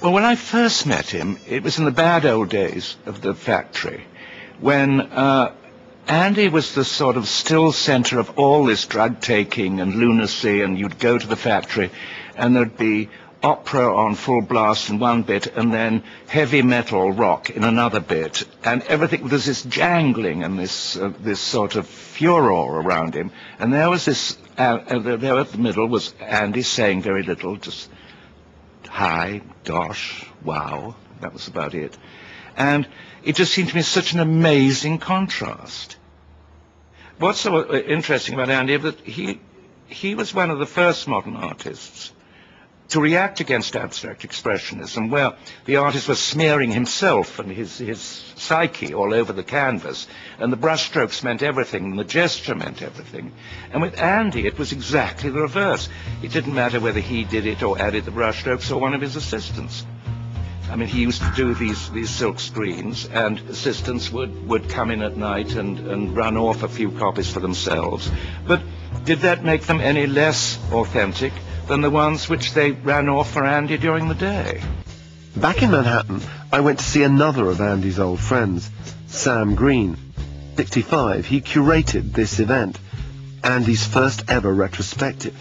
Well, when I first met him, it was in the bad old days of the factory, when Andy was the sort of still center of all this drug-taking and lunacy, and you'd go to the factory, and there'd be opera on full blast in one bit, and then heavy metal rock in another bit, and everything, there's this jangling and this sort of furor around him, and there was this, there at the middle was Andy saying very little, just hi, dosh, wow, that was about it. And it just seemed to me such an amazing contrast. What's so interesting about Andy is that he was one of the first modern artists to react against abstract expressionism, where the artist was smearing himself and his psyche all over the canvas, and the brushstrokes meant everything, and the gesture meant everything. And with Andy, it was exactly the reverse. It didn't matter whether he did it or added the brushstrokes or one of his assistants. I mean, he used to do these silk screens, and assistants would come in at night and run off a few copies for themselves. But did that make them any less authentic than the ones which they ran off for Andy during the day? Back in Manhattan, I went to see another of Andy's old friends, Sam Green. 65, he curated this event, Andy's first ever retrospective.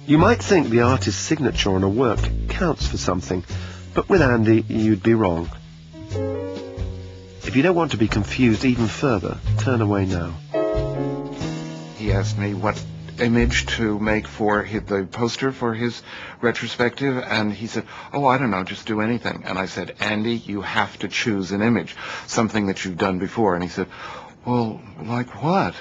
You might think the artist's signature on a work counts for something, but with Andy, you'd be wrong. If you don't want to be confused even further, turn away now. He asked me what image to make for the poster for his retrospective, and he said, oh, I don't know, just do anything. And I said, Andy, you have to choose an image, something that you've done before. And he said, well, like what?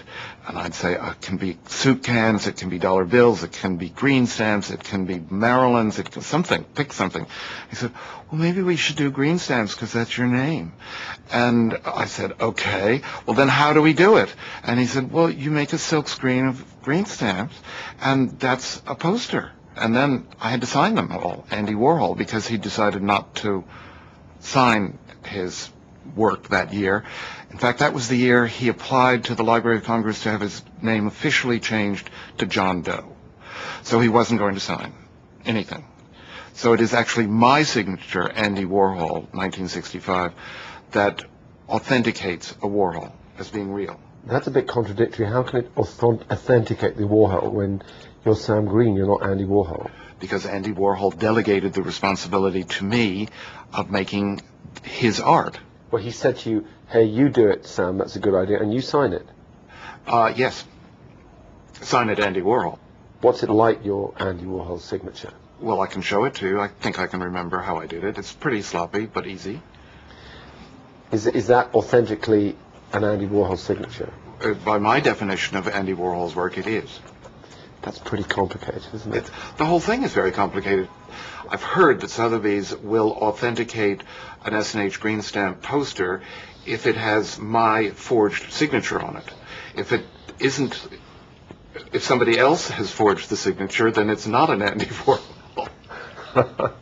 And I'd say, it can be soup cans, it can be dollar bills, it can be green stamps, it can be Maryland's, it can, something, pick something. He said, well, maybe we should do green stamps because that's your name. And I said, okay, well, then how do we do it? And he said, well, you make a silk screen of green stamps, and that's a poster. And then I had to sign them all, Andy Warhol, because he decided not to sign his work that year. In fact, that was the year he applied to the Library of Congress to have his name officially changed to John Doe. So he wasn't going to sign anything. So it is actually my signature, Andy Warhol, 1965, that authenticates a Warhol as being real. That's a bit contradictory. How can it authenticate the Warhol when you're Sam Green, you're not Andy Warhol? Because Andy Warhol delegated the responsibility to me of making his art. Well, he said to you, hey, you do it, Sam, that's a good idea, and you sign it. Yes. Sign it, Andy Warhol. What's it like, your Andy Warhol signature? Well, I can show it to you. I think I can remember how I did it. It's pretty sloppy, but easy. Is that authentically an Andy Warhol signature? By my definition of Andy Warhol's work, it is. That's pretty complicated, isn't it? The whole thing is very complicated. I've heard that Sotheby's will authenticate an S&H green stamp poster if it has my forged signature on it. If it isn't, if somebody else has forged the signature, then it's not an Andy Warhol.